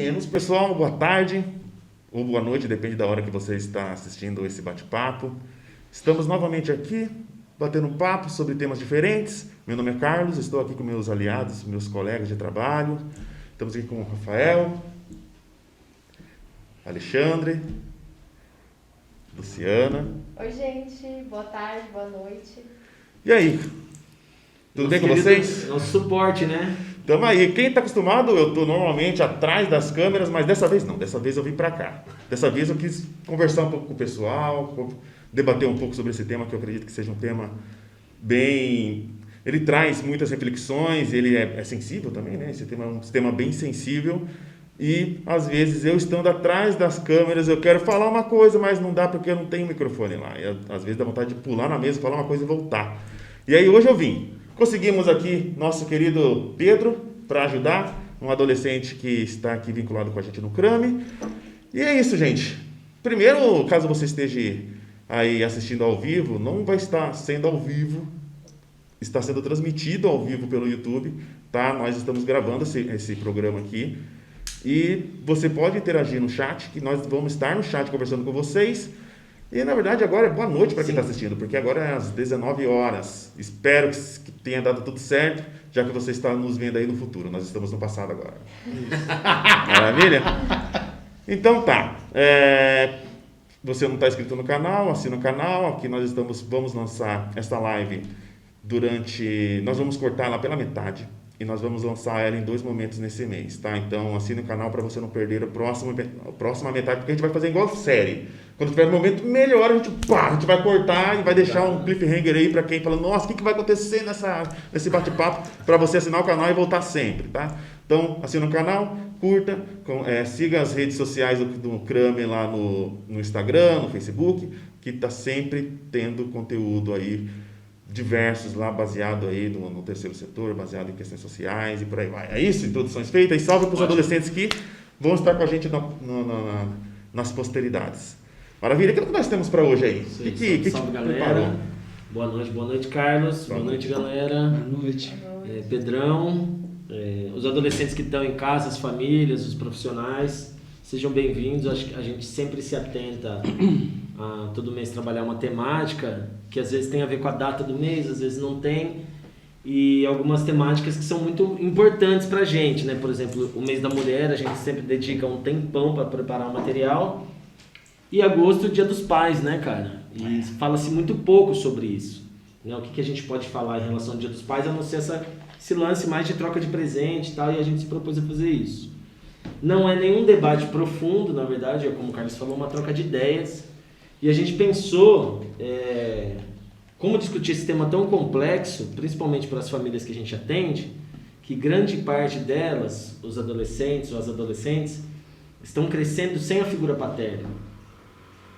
menos. Pessoal, boa tarde ou boa noite, depende da hora que você está assistindo esse bate-papo. Estamos novamente aqui, batendo um papo sobre temas diferentes. Meu nome é Carlos, estou aqui com meus aliados, meus colegas de trabalho. Estamos aqui com o Rafael, Alexandre, Luciana. Oi, gente. Boa tarde, boa noite. E aí? Tudo bem com vocês? Nosso suporte, né? Tamo aí. Quem está acostumado, eu estou normalmente atrás das câmeras, mas dessa vez não. Dessa vez eu vim para cá. Dessa vez eu quis conversar um pouco com o pessoal, debater um pouco sobre esse tema, que eu acredito que seja um tema bem... Ele traz muitas reflexões, ele é sensível também, né? Esse tema é um tema bem sensível. E, às vezes, eu estando atrás das câmeras, eu quero falar uma coisa, mas não dá porque eu não tenho microfone lá. E, às vezes, dá vontade de pular na mesa, falar uma coisa e voltar. E aí, hoje eu vim. Conseguimos aqui nosso querido Pedro para ajudar, um adolescente que está aqui vinculado com a gente no CRAME. E é isso, gente. Primeiro, caso você esteja aí assistindo ao vivo, não vai estar sendo ao vivo, está sendo transmitido ao vivo pelo YouTube, tá? Nós estamos gravando esse programa aqui. E você pode interagir no chat, que nós vamos estar no chat conversando com vocês. E, na verdade, agora é boa noite para quem está assistindo, porque agora é às 19 horas. Espero que tenha dado tudo certo, já que você está nos vendo aí no futuro. Nós estamos no passado agora. Maravilha? Então tá. Você não está inscrito no canal, assina o canal. Aqui nós vamos lançar esta live nós vamos cortar ela pela metade. E nós vamos lançar ela em 2 momentos nesse mês, tá? Então, assine o canal para você não perder a próxima metade, porque a gente vai fazer igual série. Quando tiver um momento melhor, a gente vai cortar e vai deixar um cliffhanger aí para quem fala, nossa, o que vai acontecer nesse bate-papo, para você assinar o canal e voltar sempre, tá? Então, assina o canal, curta, siga as redes sociais do CRAME lá no Instagram, no Facebook, que está sempre tendo conteúdo aí diversos lá, baseado aí no terceiro setor, baseado em questões sociais e por aí vai. É isso, introduções feitas, e salve para os adolescentes que vão estar com a gente nas posteridades. Maravilha, o que nós temos para hoje aí? Salve, galera. Boa noite, Carlos. Boa noite, galera. Boa noite. Pedrão, os adolescentes que estão em casa, as famílias, os profissionais, sejam bem-vindos. Acho que a gente sempre se atenta a todo mês trabalhar uma temática que às vezes tem a ver com a data do mês, às vezes não tem, e algumas temáticas que são muito importantes pra gente, né? Por exemplo, o mês da mulher, a gente sempre dedica um tempão para preparar o material, e agosto, o dia dos pais, né, cara? E fala-se muito pouco sobre isso, né? O que a gente pode falar em relação ao dia dos pais, a não ser esse lance mais de troca de presente e tal, e a gente se propôs a fazer isso. Não é nenhum debate profundo, na verdade, é como o Carlos falou, uma troca de ideias. E a gente pensou como discutir esse tema tão complexo, principalmente para as famílias que a gente atende, que grande parte delas, os adolescentes ou as adolescentes, estão crescendo sem a figura paterna.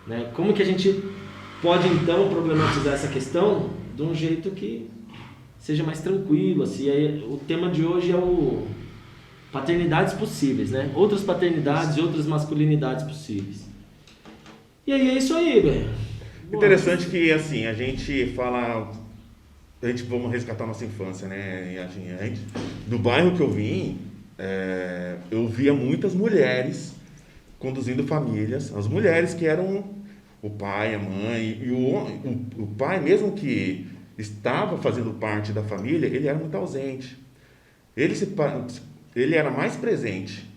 Né? Como que a gente pode, então, problematizar essa questão de um jeito que seja mais tranquilo? Assim, o tema de hoje é o paternidades possíveis, né? Outras paternidades e outras masculinidades possíveis. E aí é isso aí, velho. Interessante que, assim, a gente vamos resgatar nossa infância, né? E, assim, do bairro que eu vim, eu via muitas mulheres conduzindo famílias, as mulheres que eram o pai, a mãe, e o pai, mesmo que estava fazendo parte da família, ele era muito ausente. Ele era mais presente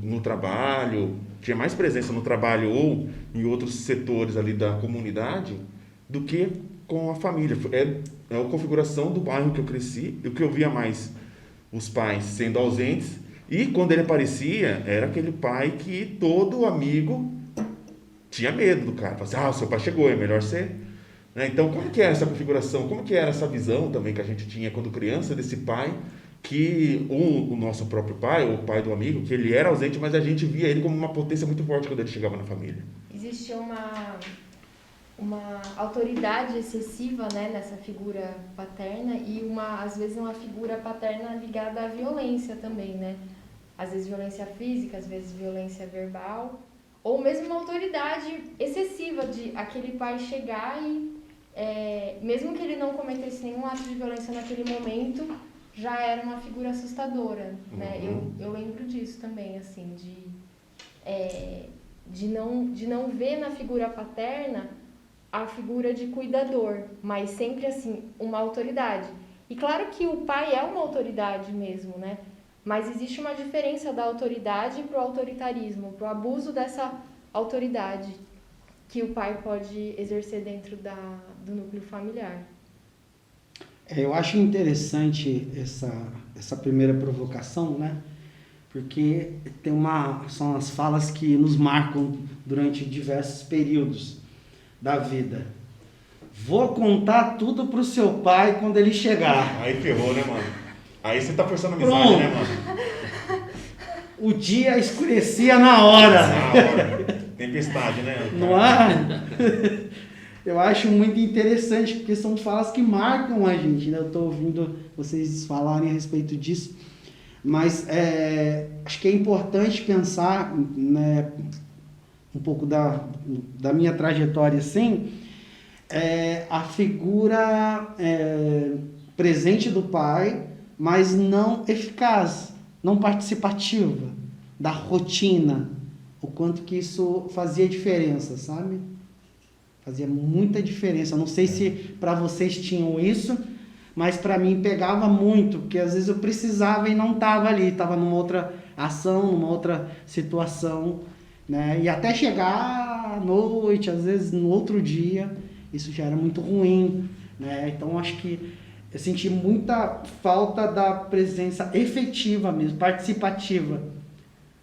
no trabalho, tinha mais presença no trabalho ou em outros setores ali da comunidade do que com a família. É a configuração do bairro que eu cresci, e o que eu via mais os pais sendo ausentes, e quando ele aparecia, era aquele pai que todo amigo tinha medo do cara. Falava assim, o seu pai chegou, é melhor ser. Né? Então, como que era essa configuração? Como que era essa visão também que a gente tinha quando criança desse pai, que o nosso próprio pai, ou o pai do amigo, que ele era ausente, mas a gente via ele como uma potência muito forte quando ele chegava na família. Existia uma autoridade excessiva, né, nessa figura paterna, e às vezes uma figura paterna ligada à violência também, né? Às vezes violência física, às vezes violência verbal, ou mesmo uma autoridade excessiva de aquele pai chegar e, mesmo que ele não cometesse nenhum ato de violência naquele momento, já era uma figura assustadora, né? Uhum. Eu lembro disso também, assim, de não ver na figura paterna a figura de cuidador, mas sempre, assim, uma autoridade. E claro que o pai é uma autoridade mesmo, né? Mas existe uma diferença da autoridade para o autoritarismo, para o abuso dessa autoridade que o pai pode exercer dentro do núcleo familiar. Eu acho interessante essa primeira provocação, né? Porque são as falas que nos marcam durante diversos períodos da vida. Vou contar tudo pro seu pai quando ele chegar. Aí ferrou, né, mano? Aí você tá forçando amizade, Pronto. né, mano? O dia escurecia na hora. Na hora. Tempestade, né? Não é? Eu acho muito interessante, porque são falas que marcam a gente, né? Eu estou ouvindo vocês falarem a respeito disso, mas acho que é importante pensar, né, um pouco da minha trajetória assim, a figura presente do pai, mas não eficaz, não participativa, da rotina, o quanto que isso fazia diferença, sabe? Fazia muita diferença. Não sei se para vocês tinham isso, mas para mim pegava muito, porque às vezes eu precisava e não estava ali, estava numa outra ação, numa outra situação, né? E até chegar à noite, às vezes no outro dia, isso já era muito ruim, né? Então acho que eu senti muita falta da presença efetiva mesmo, participativa.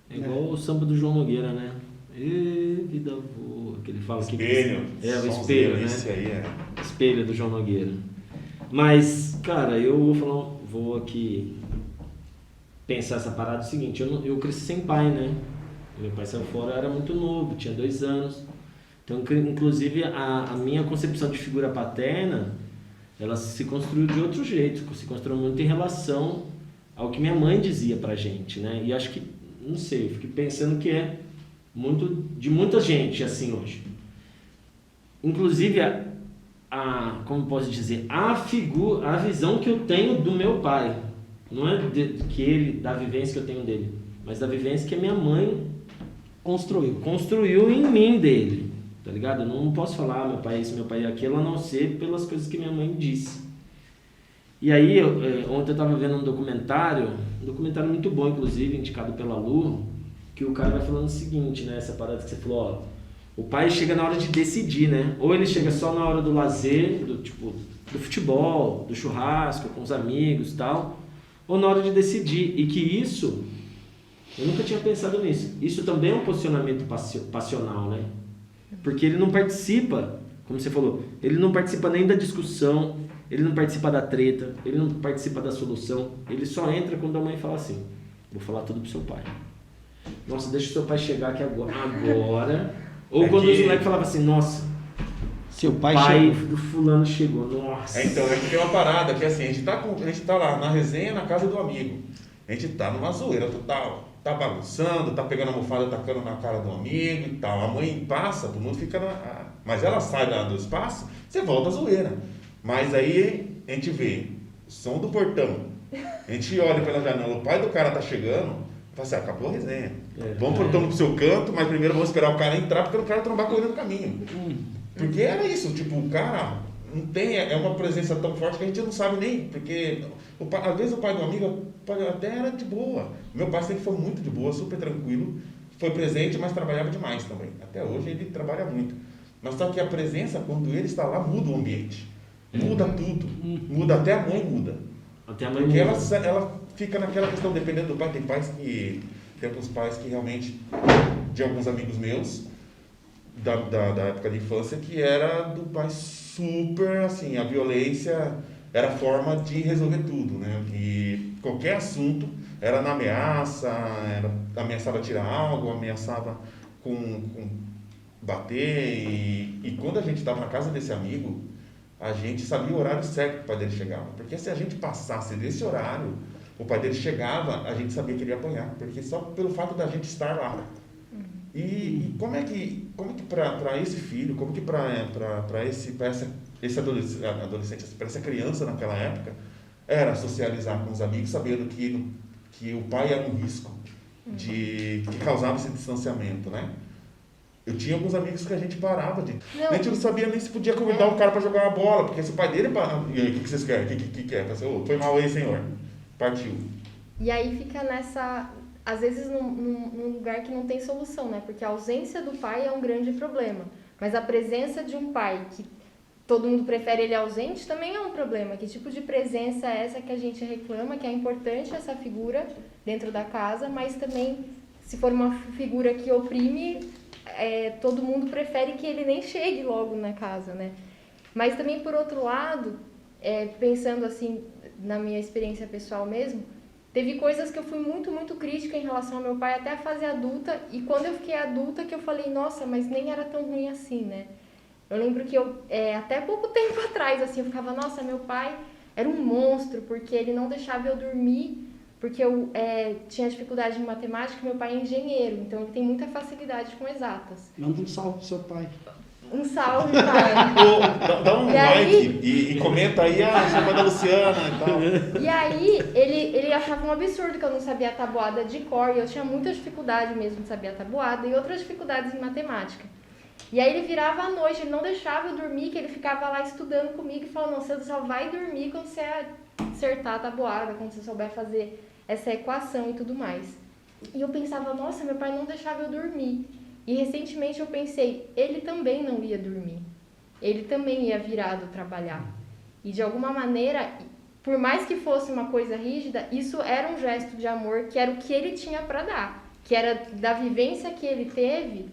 É igual o samba do João Nogueira, né? E vida boa, que ele fala Espelho. que o espelho, né? Esse aí Espelho do João Nogueira. Mas, cara, eu vou aqui pensar essa parada o seguinte, eu cresci sem pai, né? Meu pai saiu fora, eu era muito novo, tinha 2 anos. Então, inclusive, a minha concepção de figura paterna, ela se construiu de outro jeito, se construiu muito em relação ao que minha mãe dizia pra gente, né? E acho que, não sei, eu fiquei pensando que é muito de muita gente assim hoje. Inclusive, como posso dizer, a visão que eu tenho do meu pai, não é da vivência que eu tenho dele, mas da vivência que a minha mãe construiu em mim dele, tá ligado? Eu não posso falar meu pai é isso, meu pai é aquilo, a não ser pelas coisas que minha mãe disse. E aí, ontem eu tava vendo um documentário muito bom, inclusive, indicado pela Lu, que o cara vai falando o seguinte, né? Essa parada que você falou, ó, o pai chega na hora de decidir, né? Ou ele chega só na hora do lazer, do futebol, do churrasco, com os amigos e tal, ou na hora de decidir. E que isso, eu nunca tinha pensado nisso, isso também é um posicionamento passional, né? Porque ele não participa, como você falou, ele não participa nem da discussão, ele não participa da treta, ele não participa da solução, ele só entra quando a mãe fala assim, vou falar tudo pro seu pai. Nossa, deixa o seu pai chegar aqui agora. Ou quando os moleques falavam assim, nossa, seu pai do fulano chegou, nossa. Então, é que tem uma parada que assim, a gente tá lá na resenha na casa do amigo. A gente tá numa zoeira total. Tá bagunçando, tá pegando a almofada, tacando na cara do amigo e tal. A mãe passa, todo mundo fica mas ela sai do espaço, você volta à zoeira. Mas aí a gente vê o som do portão. A gente olha pela janela, o pai do cara tá chegando, fala assim, acabou a resenha. Vamos pro seu canto, mas primeiro vamos esperar o cara entrar, porque o cara trombar correndo no caminho. Porque era isso, tipo, o cara não tem, é uma presença tão forte que a gente não sabe nem, porque às vezes o pai do amigo até era de boa. Meu pai sempre foi muito de boa, super tranquilo, foi presente, mas trabalhava demais também. Até hoje ele trabalha muito. Mas só que a presença, quando ele está lá, muda o ambiente. Muda tudo. Muda, até a mãe muda. Até a mãe porque muda. ela fica naquela questão, dependendo do pai, tem alguns pais que realmente, de alguns amigos meus, da época de infância, que era do pai super, assim, a violência era a forma de resolver tudo, né? E qualquer assunto era na ameaça, ameaçava tirar algo, ameaçava com bater. E quando a gente estava na casa desse amigo, a gente sabia o horário certo que o pai dele chegava. Porque se a gente passasse desse horário, o pai dele chegava, a gente sabia que ele ia apanhar. Porque só pelo fato da gente estar lá. E como é que para esse filho, como que para esse adolescente, para essa criança naquela época, era socializar com os amigos, sabendo que o pai era um risco, que causava esse distanciamento, né? Eu tinha alguns amigos que a gente parava de... Não. A gente não sabia nem se podia convidar o cara para jogar uma bola, porque se o pai dele... E aí, o que vocês querem? O que quer? Foi mal aí, senhor. Partiu. E aí fica nessa... Às vezes num lugar que não tem solução, né? Porque a ausência do pai é um grande problema. Mas a presença de um pai que todo mundo prefere ele ausente também é um problema. Que tipo de presença é essa que a gente reclama, que é importante essa figura dentro da casa, mas também, se for uma figura que oprime, todo mundo prefere que ele nem chegue logo na casa, né? Mas também, por outro lado, pensando assim, na minha experiência pessoal mesmo, teve coisas que eu fui muito, muito crítica em relação ao meu pai até a fase adulta, e quando eu fiquei adulta que eu falei, nossa, mas nem era tão ruim assim, né? Eu lembro que até pouco tempo atrás, assim, eu ficava, nossa, meu pai era um monstro, porque ele não deixava eu dormir, porque eu tinha dificuldade em matemática, meu pai é engenheiro, então ele tem muita facilidade com exatas. Manda um salve pro seu pai. Um salve, pai. Dá um like e comenta aí a chama da Luciana e tal. E aí, ele achava um absurdo que eu não sabia a tabuada de cor, e eu tinha muita dificuldade mesmo de saber a tabuada, e outras dificuldades em matemática. E aí ele virava à noite, ele não deixava eu dormir, que ele ficava lá estudando comigo e falava, não, você só vai dormir quando você acertar a tabuada, quando você souber fazer essa equação e tudo mais. E eu pensava, nossa, meu pai não deixava eu dormir. E recentemente eu pensei, ele também não ia dormir. Ele também ia virado trabalhar. E de alguma maneira, por mais que fosse uma coisa rígida, isso era um gesto de amor, que era o que ele tinha para dar. Que era da vivência que ele teve.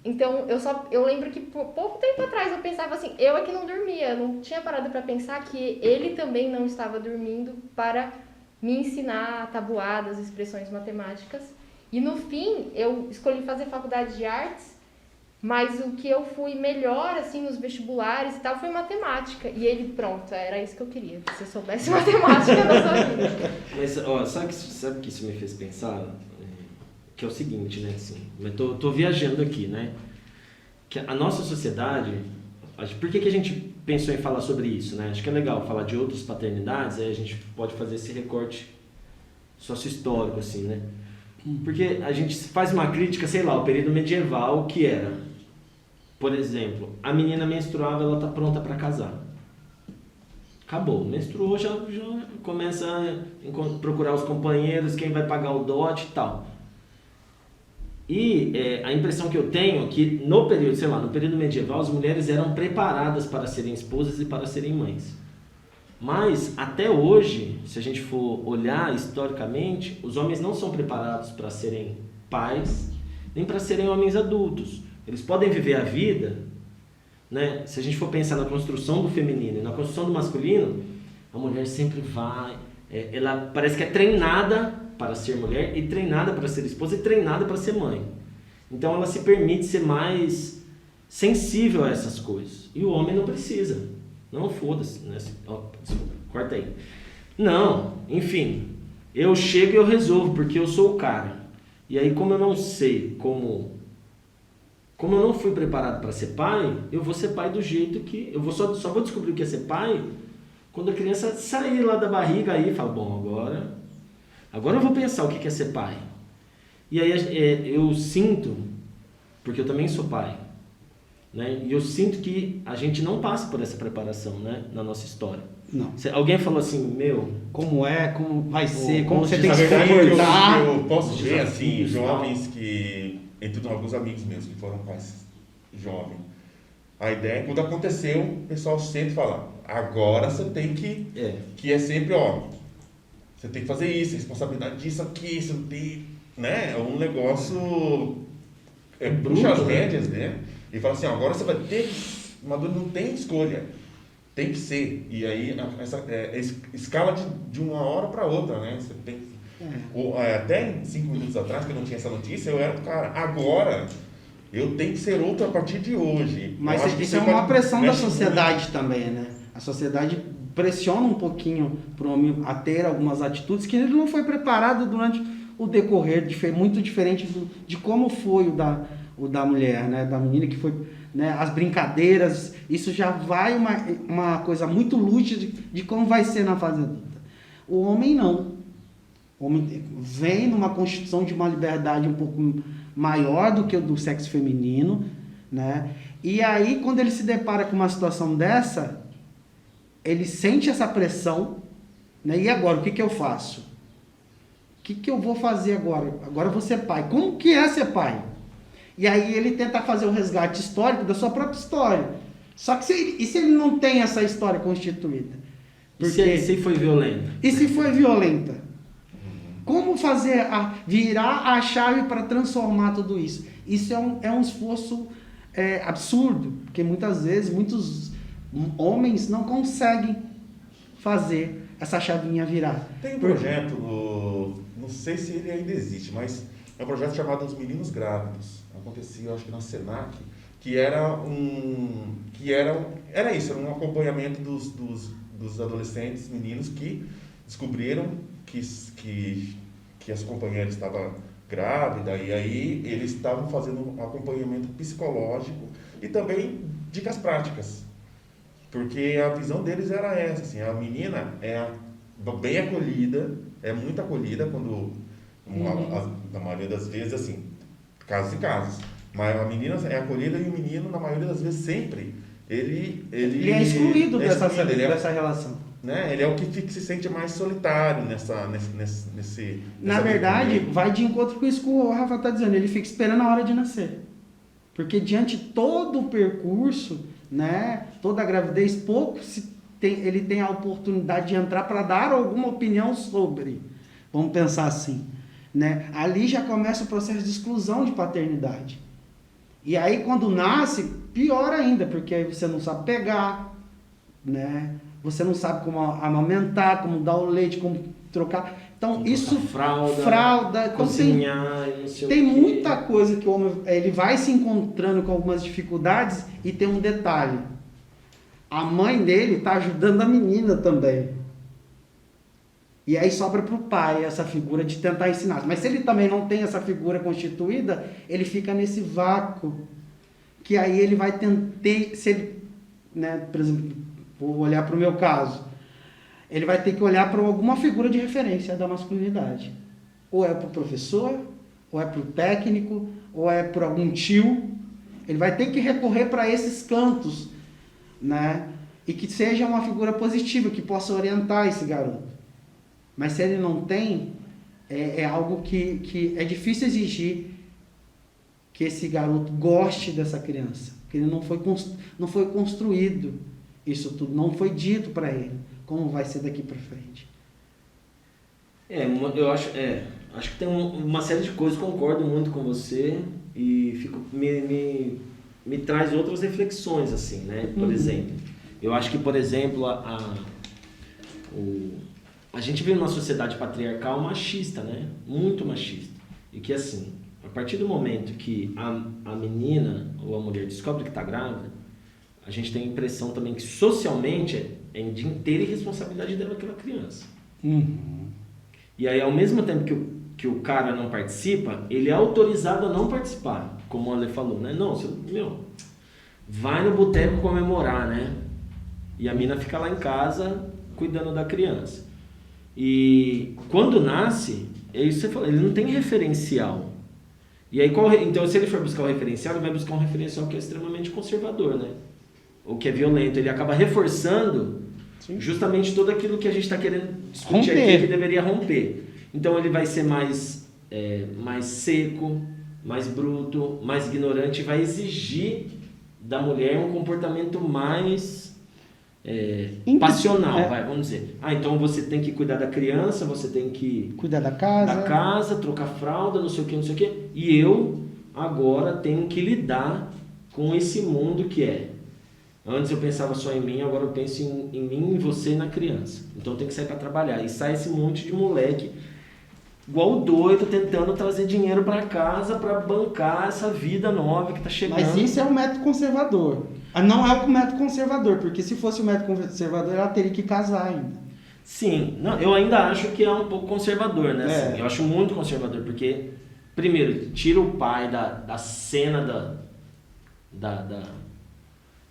Então, eu lembro que por pouco tempo atrás eu pensava assim, eu é que não dormia. Eu não tinha parado para pensar que ele também não estava dormindo para me ensinar tabuadas, expressões matemáticas. E no fim, eu escolhi fazer faculdade de artes, mas o que eu fui melhor, assim, nos vestibulares e tal, foi matemática. E ele, pronto, era isso que eu queria, que você soubesse matemática na sua vida. Mas, ó, sabe que isso me fez pensar? Que é o seguinte, né, assim, eu tô viajando aqui, né? Que a nossa sociedade, por que a gente pensou em falar sobre isso, né? Acho que é legal falar de outras paternidades, aí a gente pode fazer esse recorte sócio-histórico, assim, né? Porque a gente faz uma crítica, sei lá, o período medieval, que era, por exemplo, a menina menstruava, ela tá pronta para casar. Acabou, menstruou, já começa a procurar os companheiros, quem vai pagar o dote e tal. E a impressão que eu tenho é que no período medieval, as mulheres eram preparadas para serem esposas e para serem mães. Mas, até hoje, se a gente for olhar historicamente, os homens não são preparados para serem pais, nem para serem homens adultos. Eles podem viver a vida, né? Se a gente for pensar na construção do feminino e na construção do masculino, a mulher sempre vai... ela parece que é treinada para ser mulher, e treinada para ser esposa, e treinada para ser mãe. Então, ela se permite ser mais sensível a essas coisas. E o homem não precisa. Não, foda-se, né? Desculpa, corta aí. Não, enfim, eu chego e eu resolvo, porque eu sou o cara. E aí, como eu não sei, como eu não fui preparado para ser pai, eu vou ser pai do jeito que... Eu só vou descobrir o que é ser pai quando a criança sair lá da barriga aí e falar, bom, agora eu vou pensar o que é ser pai. E aí eu sinto, porque eu também sou pai, né? E eu sinto que a gente não passa por essa preparação, né? Na nossa história. Não. Alguém falou assim, como vai ser, como você tem Na que se verdade, comportar. eu posso ver, assim, Desafios, jovens que... Entre alguns amigos meus que foram pais jovens. A ideia é quando aconteceu, o pessoal sempre fala, agora você tem que... Que é sempre, você tem que fazer isso, responsabilidade disso aqui, você não tem... Né? É um negócio... puxa as rédeas, né? E fala assim, agora você vai ter que... Maduro não tem escolha. Tem que ser. E aí, essa escala de uma hora para outra, né? Você tem que... Até 5 minutos atrás, que eu não tinha essa notícia, eu era o cara. Agora, eu tenho que ser outro a partir de hoje. Mas isso é uma pressão da sociedade também, né? A sociedade pressiona um pouquinho para o homem a ter algumas atitudes que ele não foi preparado durante o decorrer, muito diferente de como foi o da mulher, né? Da menina, que foi, né? As brincadeiras, isso já vai uma coisa muito lúcida de como vai ser na fase adulta. O homem não. O homem vem numa constituição de uma liberdade um pouco maior do que o do sexo feminino, né? E aí, quando ele se depara com uma situação dessa, ele sente essa pressão, né? E agora, o que eu faço? O que eu vou fazer agora? Agora eu vou ser pai. Como que é ser pai? E aí ele tenta fazer o resgate histórico da sua própria história. Só que se ele não tem essa história constituída? Porque... E se foi violenta? E se foi violenta? Como fazer virar a chave para transformar tudo isso? Isso é um esforço absurdo, porque muitas vezes muitos homens não conseguem fazer essa chavinha virar. Tem um projeto, não sei se ele ainda existe, mas é um projeto chamado Os Meninos Grávidos. Acontecia, eu acho que na Senac, que era um acompanhamento dos adolescentes, meninos que descobriram que as companheiras estavam grávidas, e aí eles estavam fazendo um acompanhamento psicológico e também dicas práticas. Porque a visão deles era essa, assim, a menina é bem acolhida, é muito acolhida quando, na maioria das vezes, assim, casos e casos, mas a menina é acolhida e o menino, na maioria das vezes, sempre, ele é excluído dessa relação. Né? Ele é o que se sente mais solitário nessa Na verdade, vai de encontro com isso que o Rafa está dizendo, ele fica esperando a hora de nascer. Porque diante de todo o percurso, né, toda a gravidez, ele tem a oportunidade de entrar para dar alguma opinião sobre. Vamos pensar assim. Né? Ali já começa o processo de exclusão de paternidade. E aí quando nasce, pior ainda, porque aí você não sabe pegar, né? Você não sabe como amamentar, como dar o leite, como trocar. Então como isso fralda cozinhar, então, tem muita coisa que o homem ele vai se encontrando com algumas dificuldades. E tem um detalhe: a mãe dele está ajudando a menina também. E aí sobra para o pai essa figura de tentar ensinar. Mas se ele também não tem essa figura constituída, ele fica nesse vácuo. Que aí ele vai tentar, se ele, né, por exemplo, vou olhar para o meu caso, ele vai ter que olhar para alguma figura de referência da masculinidade. Ou é para o professor, ou é para o técnico, ou é por algum tio. Ele vai ter que recorrer para esses cantos, né? E que seja uma figura positiva, que possa orientar esse garoto. Mas se ele não tem, é algo que é difícil exigir que esse garoto goste dessa criança. Porque ele não foi construído isso tudo, não foi dito para ele como vai ser daqui para frente. Eu acho que tem uma série de coisas, concordo muito com você e me traz outras reflexões, assim, né? Por exemplo, eu acho que, por exemplo, a gente vive numa sociedade patriarcal machista, né? Muito machista. E que, assim, a partir do momento que a menina ou a mulher descobre que está grávida, a gente tem a impressão também que socialmente é de inteira irresponsabilidade dela aquela criança. E aí, ao mesmo tempo que o cara não participa, ele é autorizado a não participar, como o Ale falou, né? Não, vai no boteco comemorar, né? E a mina fica lá em casa cuidando da criança. E quando nasce, é isso que você falou, ele não tem referencial. E aí, então, se ele for buscar um referencial, ele vai buscar um referencial que é extremamente conservador, né? Ou que é violento. Ele acaba reforçando justamente tudo aquilo que a gente está querendo discutir aqui, que deveria romper. Então, ele vai ser mais seco, mais bruto, mais ignorante, e vai exigir da mulher um comportamento mais passional, vamos dizer. Então você tem que cuidar da criança, você tem que cuidar da casa, trocar fralda, não sei o que, e eu agora tenho que lidar com esse mundo que é. Antes eu pensava só em mim, agora eu penso em mim, em você e na criança. Então eu tenho que sair para trabalhar. E sai esse monte de moleque igual doido, tentando trazer dinheiro para casa para bancar essa vida nova que tá chegando. Mas isso é um método conservador. Não é o método conservador, porque se fosse o método conservador, ela teria que casar ainda. Sim, não, eu ainda acho que é um pouco conservador, né? Assim, eu acho muito conservador, porque, primeiro, tira o pai da cena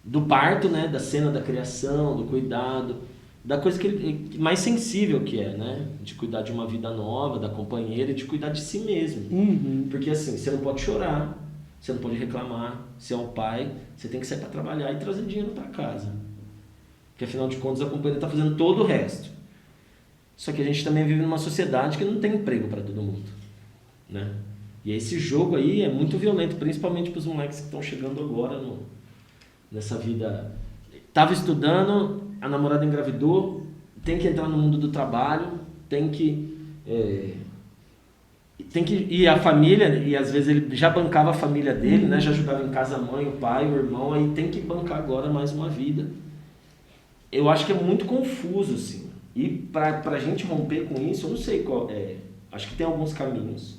do parto, né? Da cena da criação, do cuidado. da coisa que ele mais sensível que é, né? De cuidar de uma vida nova, da companheira e de cuidar de si mesmo. Porque assim, você não pode chorar, você não pode reclamar, você é o pai, você tem que sair para trabalhar e trazer dinheiro para casa. Porque afinal de contas a companheira está fazendo todo o resto. Só que a gente também vive numa sociedade que não tem emprego para todo mundo, né? E esse jogo aí é muito violento, principalmente para os moleques que estão chegando agora nessa vida. Tava estudando, a namorada engravidou, tem que entrar no mundo do trabalho, tem que ir a família, e às vezes ele já bancava a família dele, né? Já ajudava em casa a mãe, o pai, o irmão, aí tem que bancar agora mais uma vida. Eu acho que é muito confuso, assim. E pra gente romper com isso, eu não sei qual é. Acho que tem alguns caminhos,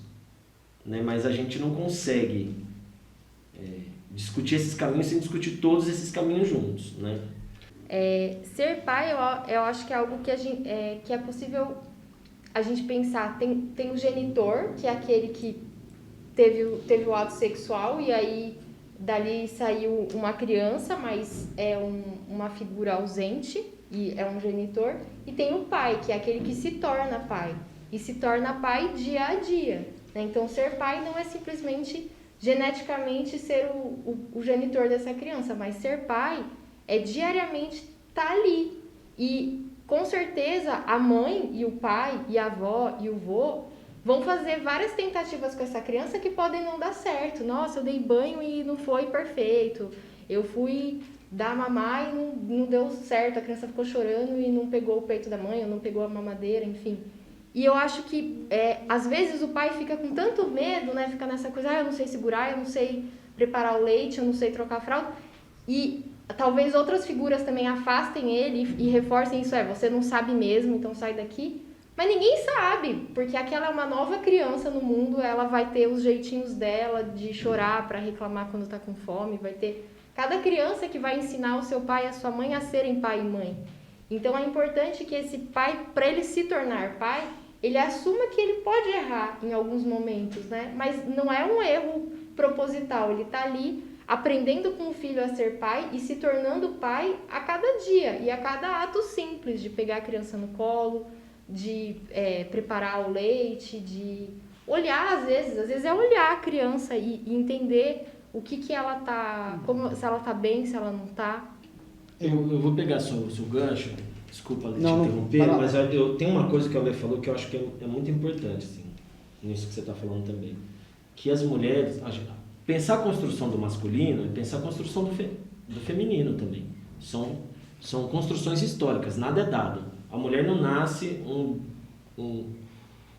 né? Mas a gente não consegue discutir esses caminhos sem discutir todos esses caminhos juntos, né? Ser pai, eu acho que é algo que é possível a gente pensar. Tem o genitor, que é aquele que teve o ato sexual e aí dali saiu uma criança, mas é uma figura ausente e é um genitor. E tem o pai, que é aquele que se torna pai. E se torna pai dia a dia, né? Então, ser pai não é simplesmente geneticamente ser o genitor dessa criança, mas ser pai é diariamente estar ali. E, com certeza, a mãe e o pai e a avó e o vô vão fazer várias tentativas com essa criança que podem não dar certo. Nossa, eu dei banho e não foi perfeito. Eu fui dar mamar e não deu certo. A criança ficou chorando e não pegou o peito da mãe, ou não pegou a mamadeira, enfim. E eu acho que, às vezes, o pai fica com tanto medo, né? Fica nessa coisa, eu não sei segurar, eu não sei preparar o leite, eu não sei trocar a fralda. E talvez outras figuras também afastem ele e reforcem isso. Você não sabe mesmo, então sai daqui. Mas ninguém sabe, porque aquela é uma nova criança no mundo, ela vai ter os jeitinhos dela de chorar para reclamar quando está com fome, vai ter cada criança que vai ensinar o seu pai e a sua mãe a serem pai e mãe. Então é importante que esse pai, para ele se tornar pai, ele assuma que ele pode errar em alguns momentos, né? Mas não é um erro proposital, ele está ali aprendendo com o filho a ser pai e se tornando pai a cada dia e a cada ato simples de pegar a criança no colo, de preparar o leite, de olhar às vezes é olhar a criança e entender o que ela tá, se ela tá bem, se ela não tá. Eu vou pegar seu gancho, desculpa te Não, interromper, mas eu tenho uma coisa que a Lê falou que eu acho que é muito importante, assim, nisso que você está falando também, que as mulheres, pensar a construção do masculino é pensar a construção do feminino também, são construções históricas, nada é dado. A mulher não nasce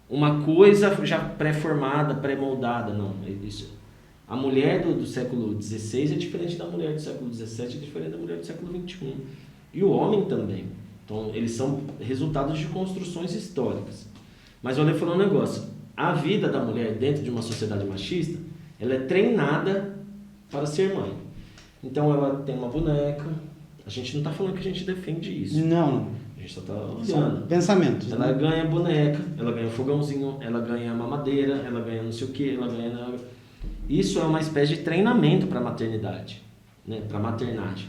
uma coisa já pré-formada, pré-moldada, não. A mulher do século XVI é diferente da mulher do século XVII, é diferente da mulher do século XXI. E o homem também. Então, eles são resultados de construções históricas. Mas olha, falando um negócio. A vida da mulher dentro de uma sociedade machista, ela é treinada para ser mãe. Então, ela tem uma boneca. A gente não está falando que a gente defende isso. Não. A gente só está olhando. Pensamentos. Ela ganha boneca, ela ganha fogãozinho, ela ganha mamadeira, ela ganha não sei o que, ela ganha... Isso é uma espécie de treinamento para a maternidade, né? Para a maternagem.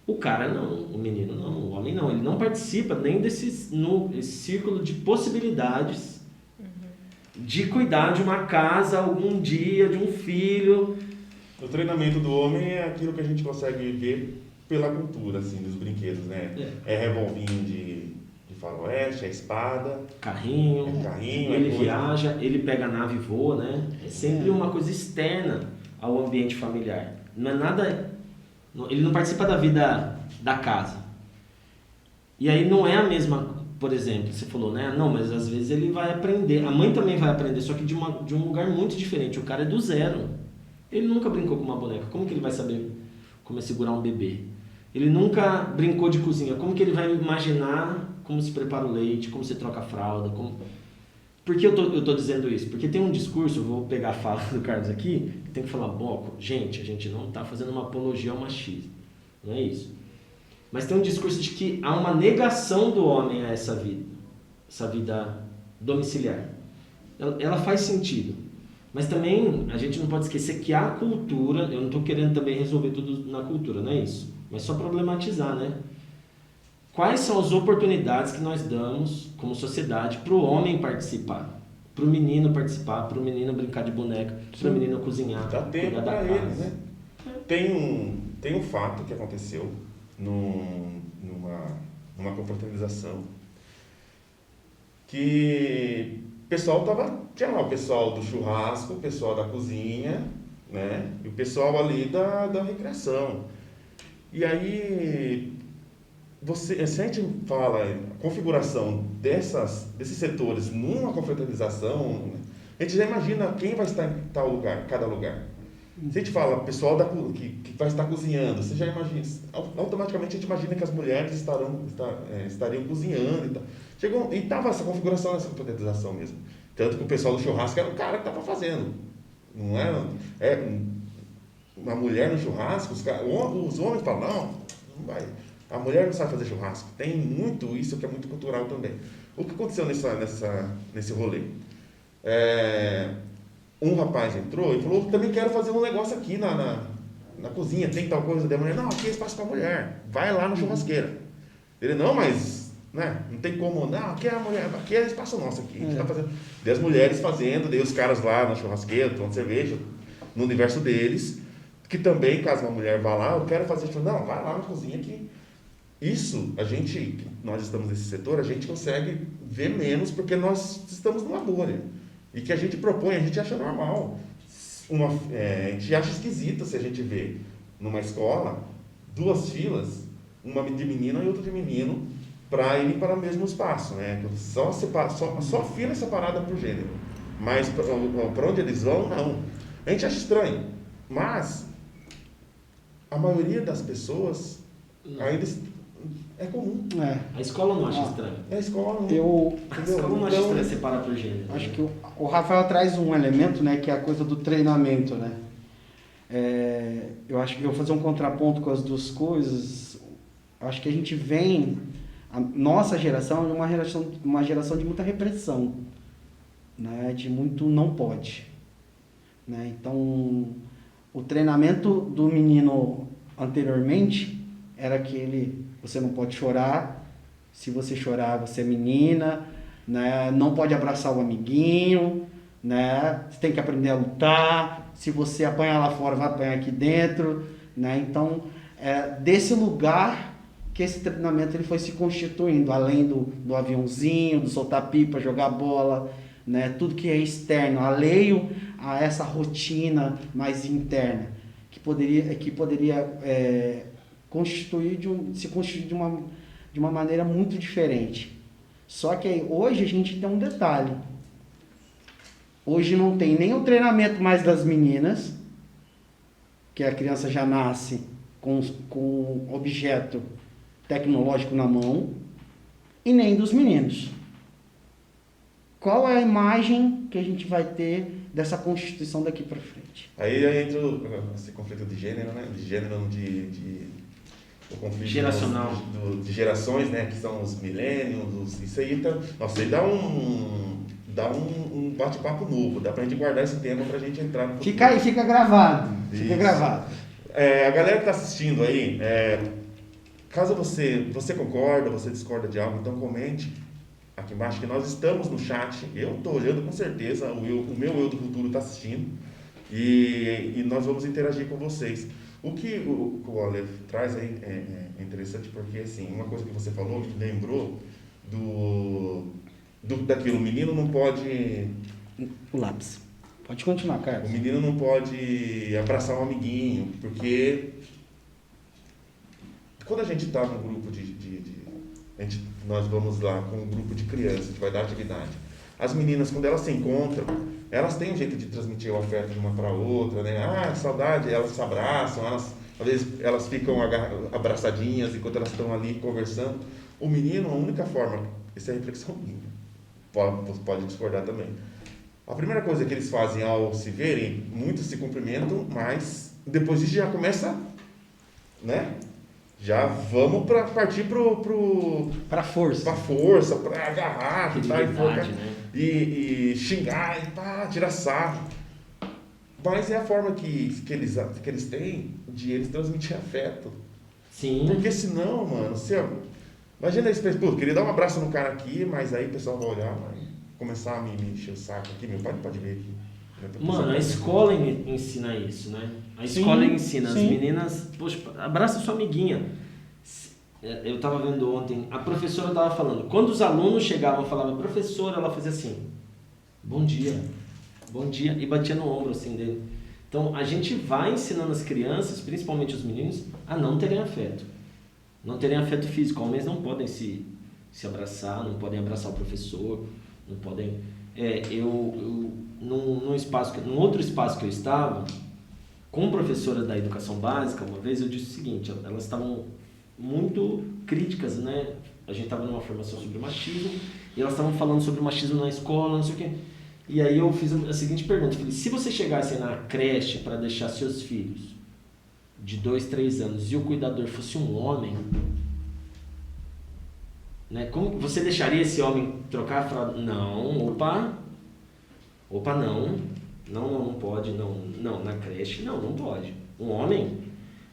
O cara não, o menino não, o homem não. Ele não participa nem desse círculo de possibilidades de cuidar de uma casa algum dia, de um filho. O treinamento do homem é aquilo que a gente consegue ver pela cultura, assim, dos brinquedos, né? É revolvinho de faroeste, é espada, carrinho, ele viaja, ele pega a nave e voa, né? É sempre uma coisa externa ao ambiente familiar. Não é nada... Ele não participa da vida da casa. E aí não é a mesma... Por exemplo, você falou, né? Não, mas às vezes ele vai aprender. A mãe também vai aprender, só que de um lugar muito diferente. O cara é do zero. Ele nunca brincou com uma boneca. Como que ele vai saber como é segurar um bebê? Ele nunca brincou de cozinha. Como que ele vai imaginar como se prepara o leite, como se troca a fralda? Por que eu tô dizendo isso? Porque tem um discurso, eu vou pegar a fala do Carlos aqui, que tem que falar, gente, a gente não está fazendo uma apologia ao machismo. Não é isso. Mas tem um discurso de que há uma negação do homem a essa vida domiciliar. Ela faz sentido. Mas também a gente não pode esquecer que a cultura, eu não estou querendo também resolver tudo na cultura, não é isso? Mas só problematizar, né? quais são as oportunidades que nós damos como sociedade para o homem participar, para o menino participar, para o menino brincar de boneca, para o menino cozinhar, Dá tempo cuidar da para casa. eles, né? Tem um fato que aconteceu numa confraternização que tinha lá o pessoal do churrasco, o pessoal da cozinha, né? E o pessoal ali da recreação. E aí, se a gente fala a configuração desses setores numa confraternização, a gente já imagina quem vai estar em tal lugar, cada lugar. Se a gente fala pessoal que vai estar cozinhando, você já imagina, automaticamente a gente imagina que as mulheres estariam cozinhando e tal. E estava essa configuração nessa confraternização mesmo. Tanto que o pessoal do churrasco era o cara que estava fazendo. Não era? Uma mulher no churrasco, os homens falam, não vai. A mulher não sabe fazer churrasco. Tem muito isso que é muito cultural também. O que aconteceu nesse rolê? Um rapaz entrou e falou, também quero fazer um negócio aqui na cozinha, tem tal coisa da mulher. Não, aqui é espaço para mulher. Vai lá na churrasqueira. Ele, não, mas né, não tem como, não, aqui é a mulher, aqui é espaço nosso aqui. A gente tá fazendo. Daí as mulheres fazendo, daí os caras lá na churrasqueira, tomando cerveja, no universo deles, que também, caso uma mulher vá lá, eu quero fazer, não, vai lá na cozinha que isso, nós estamos nesse setor, a gente consegue ver menos porque nós estamos numa bolha. E que a gente propõe, a gente acha normal. A gente acha esquisito se a gente vê numa escola 2 filas, uma de menina e outra de menino, para irem para o mesmo espaço, né? Só fila separada por gênero. Mas para onde eles vão, não. A gente acha estranho. Mas a maioria das pessoas ainda é comum. A escola não acha estranho. É a escola. A escola não acha estranho separar por gênero. Acho que o Rafael traz um elemento, né, que é a coisa do treinamento, né? Eu acho que eu vou fazer um contraponto com as duas coisas. Acho que a gente vem, a nossa geração é uma geração de muita repressão, né? De muito não pode, né? Então, o treinamento do menino anteriormente era aquele: você não pode chorar, se você chorar você é menina, né? Não pode abraçar o amiguinho, né? Você tem que aprender a lutar, se você apanhar lá fora vai apanhar aqui dentro, né? Então, desse lugar que esse treinamento ele foi se constituindo, além do aviãozinho, do soltar pipa, jogar bola, né? Tudo que é externo, alheio a essa rotina mais interna, que poderia se constituir de uma maneira muito diferente. Só que hoje a gente tem um detalhe. Hoje não tem nem o treinamento mais das meninas, que a criança já nasce com objeto tecnológico na mão, e nem dos meninos. Qual é a imagem que a gente vai ter dessa constituição daqui para frente? Aí entra esse conflito de gênero, né? O conflito geracional de gerações, né? Que são os millennials, isso aí tá, nossa, aí dá um bate-papo novo, dá pra gente guardar esse tema pra gente entrar no Fica aí, fica gravado. Isso. Fica gravado. A galera que tá assistindo aí, caso você concorda, você discorda de algo, então comente aqui embaixo, que nós estamos no chat, eu estou olhando com certeza, o meu eu do futuro está assistindo, e nós vamos interagir com vocês. O que o Aleph traz aí é interessante, porque assim, uma coisa que você falou me lembrou daquilo, o menino não pode... O lápis. Pode continuar, Carlos. O menino não pode abraçar um amiguinho, porque quando a gente está num grupo nós vamos lá com um grupo de crianças, a gente vai dar atividade. As meninas, quando elas se encontram, elas têm um jeito de transmitir o afeto de uma para outra, né? Saudade, elas se abraçam, às vezes elas ficam abraçadinhas enquanto elas estão ali conversando. O menino, a única forma, essa é a reflexão minha, pode discordar também. A primeira coisa que eles fazem ao se verem, muitos se cumprimentam, mas depois disso já começa, né? Já vamos partir para força. Para força, para agarrar, né? e xingar, e tirar sarro. Mas é a forma que eles têm de eles transmitir afeto. Sim. Porque senão, mano, Imagina esse pessoal, queria dar um abraço no cara aqui, mas aí o pessoal vai olhar, vai começar a me encher o saco aqui, meu pai não pode ver aqui. Mano, a escola ensina isso, né? A Sim, escola ensina, as sim. meninas, poxa, abraça sua amiguinha. Eu tava vendo ontem, a professora tava falando, quando os alunos chegavam e falavam, professora, ela fazia assim, bom dia, e batia no ombro assim dele. Então, a gente vai ensinando as crianças, principalmente os meninos, a não terem afeto. Não terem afeto físico. Homens não podem se abraçar, não podem abraçar o professor, não podem... num outro espaço que eu estava, com professoras da educação básica, uma vez eu disse o seguinte, elas estavam muito críticas, né? A gente estava numa formação sobre machismo, e elas estavam falando sobre o machismo na escola, não sei o quê. E aí eu fiz a seguinte pergunta, falei, se você chegasse na creche para deixar seus filhos de 2, 3 anos e o cuidador fosse um homem, né? Como você deixaria esse homem trocar a fralda? Não, opa, não pode, não, na creche não pode. Um homem?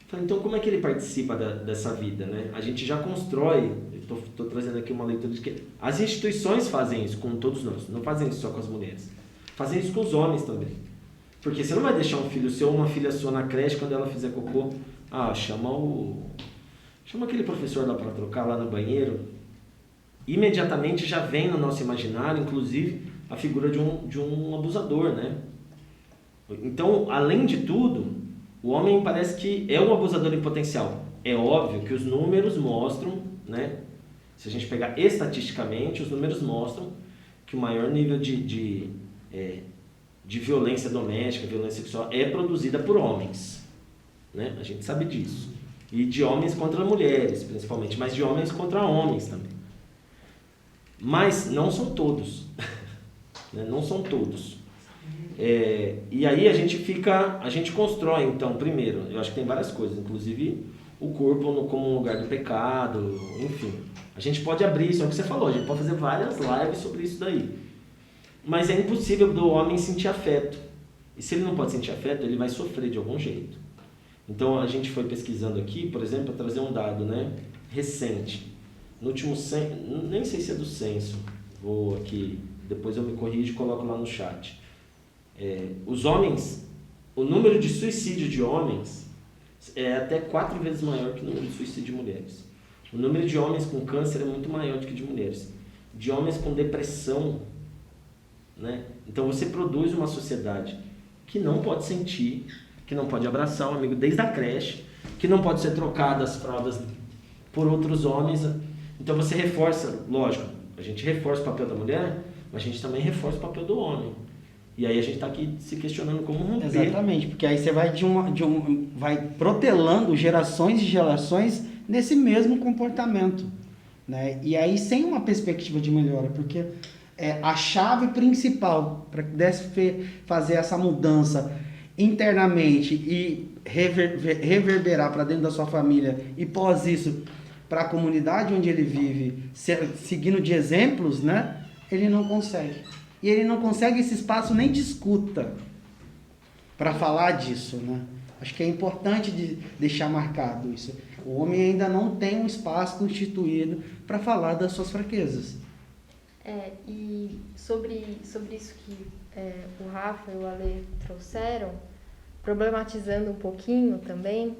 Falei, então como é que ele participa dessa vida, né? A gente já constrói, estou trazendo aqui uma leitura de que as instituições fazem isso com todos nós, não fazem isso só com as mulheres, fazem isso com os homens também. Porque você não vai deixar um filho seu ou uma filha sua na creche quando ela fizer cocô, chama aquele professor lá para trocar lá no banheiro. Imediatamente já vem no nosso imaginário, inclusive, a figura de um abusador, né? Então, além de tudo, o homem parece que é um abusador em potencial. É óbvio que os números mostram, né? Se a gente pegar estatisticamente, os números mostram que o maior nível de violência doméstica, violência sexual, é produzida por homens, né? A gente sabe disso. E de homens contra mulheres, principalmente, mas de homens contra homens também. Mas não são todos. Né? Não são todos. E aí a gente constrói, então, primeiro, eu acho que tem várias coisas, inclusive o corpo como um lugar do pecado, enfim. A gente pode abrir, isso é o que você falou, a gente pode fazer várias lives sobre isso daí. Mas é impossível do homem sentir afeto. E se ele não pode sentir afeto, ele vai sofrer de algum jeito. Então a gente foi pesquisando aqui, por exemplo, para trazer um dado, né, recente. No último censo, nem sei se é do censo, vou aqui, depois eu me corrijo e coloco lá no chat. Os homens, o número de suicídio de homens é até 4 vezes maior que o número de suicídio de mulheres. O número de homens com câncer é muito maior do que de mulheres. De homens com depressão, né? Então você produz uma sociedade que não pode sentir, que não pode abraçar o amigo desde a creche, que não pode ser trocada as fraldas por outros homens. Então você reforça, lógico, a gente reforça o papel da mulher, mas a gente também reforça o papel do homem. E aí a gente está aqui se questionando como romper. Exatamente, porque aí você vai vai protelando gerações e gerações nesse mesmo comportamento, né? E aí sem uma perspectiva de melhora, porque a chave principal para que pudesse fazer essa mudança internamente e reverberar para dentro da sua família e pós isso para a comunidade onde ele vive, seguindo de exemplos, né? Ele não consegue. E ele não consegue esse espaço nem de escuta para falar disso, né? Acho que é importante deixar marcado isso. O homem ainda não tem um espaço constituído para falar das suas fraquezas. E sobre isso que o Rafa e o Ale trouxeram, problematizando um pouquinho também,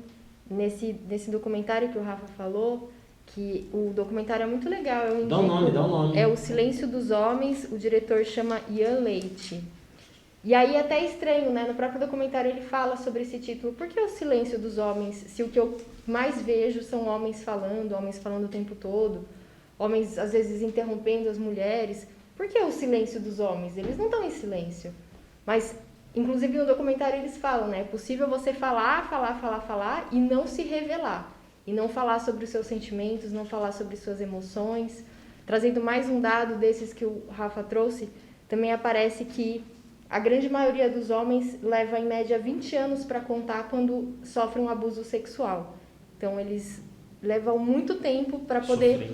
nesse documentário que o Rafa falou, que o documentário é muito legal. Dá um nome. É O Silêncio dos Homens, o diretor chama Ian Leite. E aí é até estranho, né? No próprio documentário ele fala sobre esse título. Por que o silêncio dos homens, se o que eu mais vejo são homens falando o tempo todo, homens às vezes interrompendo as mulheres? Por que o silêncio dos homens? Eles não estão em silêncio. Mas, inclusive no documentário eles falam, né? É possível você falar e não se revelar. E não falar sobre os seus sentimentos, não falar sobre suas emoções. Trazendo mais um dado desses que o Rafa trouxe, também aparece que a grande maioria dos homens leva, em média, 20 anos para contar quando sofrem um abuso sexual. Então, eles levam muito tempo para poder...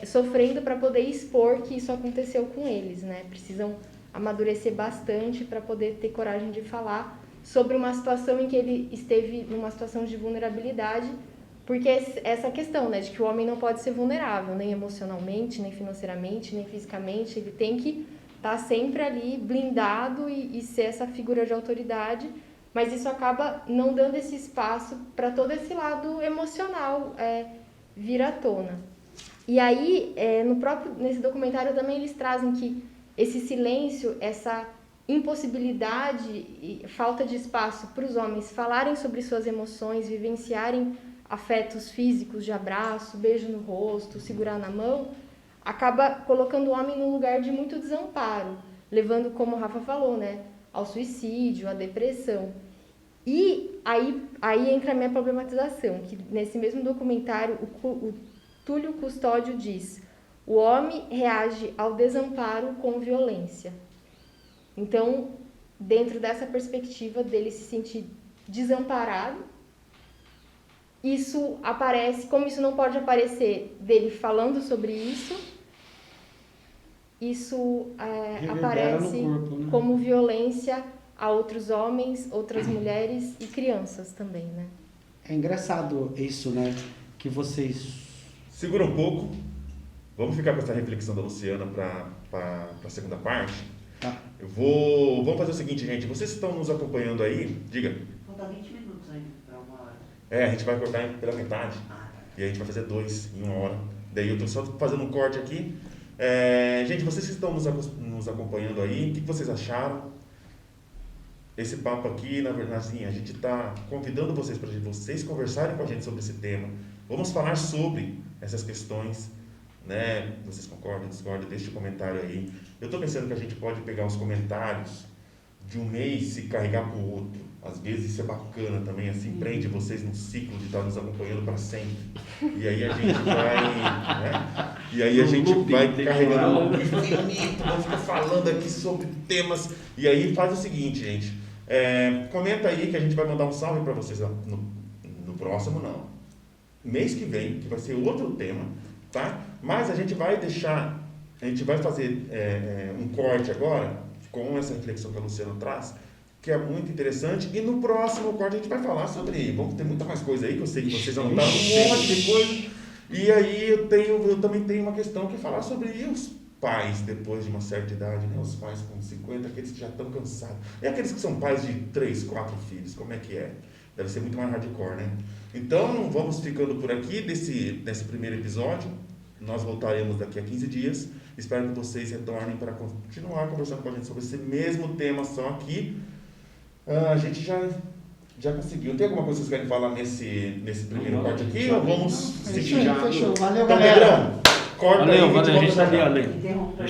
Sofrendo para poder expor que isso aconteceu com eles, né? Precisam amadurecer bastante para poder ter coragem de falar sobre uma situação em que ele esteve numa situação de vulnerabilidade, Porque essa questão, né, de que o homem não pode ser vulnerável, nem emocionalmente, nem financeiramente, nem fisicamente, ele tem que estar sempre ali blindado e ser essa figura de autoridade, mas isso acaba não dando esse espaço para todo esse lado emocional vir à tona. E aí, nesse documentário também eles trazem que esse silêncio, essa impossibilidade e falta de espaço para os homens falarem sobre suas emoções, vivenciarem afetos físicos de abraço, beijo no rosto, segurar na mão, acaba colocando o homem num lugar de muito desamparo, levando, como o Rafa falou, né, ao suicídio, à depressão. E aí entra a minha problematização, que nesse mesmo documentário o Túlio Custódio diz: o homem reage ao desamparo com violência. Então, dentro dessa perspectiva dele se sentir desamparado, isso aparece, como isso não pode aparecer dele falando sobre isso aparece no corpo, né? como violência a outros homens, outras mulheres e crianças também, né? É engraçado isso, né? Que vocês... Segura um pouco. Vamos ficar com essa reflexão da Luciana para a segunda parte. Tá. Vamos fazer o seguinte, gente. Vocês estão nos acompanhando aí? Diga. Falta 20 minutos ainda para 1 hora. A gente vai cortar pela metade. E a gente vai fazer 2 em 1 hora. Daí eu estou só fazendo um corte aqui. Gente, vocês que estão nos acompanhando aí, o que vocês acharam? Esse papo aqui, na verdade, assim, a gente está convidando vocês para vocês conversarem com a gente sobre esse tema. Vamos falar sobre essas questões, né? Vocês concordam, discordam? Deixe um comentário aí. Eu estou pensando que a gente pode pegar os comentários de um mês e carregar para o outro. Às vezes isso é bacana também, assim, prende vocês num ciclo de estar nos acompanhando para sempre. E aí a gente vai, né? E aí a gente vai carregando um infinito, vamos ficar falando aqui sobre temas. E aí faz o seguinte, gente. Comenta aí que a gente vai mandar um salve para vocês no próximo, não. Mês que vem, que vai ser outro tema, tá? Mas a gente vai fazer um corte agora, com essa reflexão que a Luciana traz, que é muito interessante, e no próximo corte a gente vai falar sobre, vamos ter muita mais coisa aí, que eu sei que vocês anotaram um monte de coisa, e aí eu também tenho uma questão que é falar sobre os pais depois de uma certa idade, né? Os pais com 50, aqueles que já estão cansados, e aqueles que são pais de 3, 4 filhos, como é que é? Deve ser muito mais hardcore, né? Então, vamos ficando por aqui desse primeiro episódio. Nós voltaremos daqui a 15 dias. Espero que vocês retornem para continuar conversando com a gente sobre esse mesmo tema só aqui. A gente já conseguiu. Tem alguma coisa que vocês querem falar nesse primeiro corte aqui? Ou vamos seguir já? Fechou. Valeu, Então, galera. Pedrão, corta Valeu, aí. a gente tá ali, Interromper.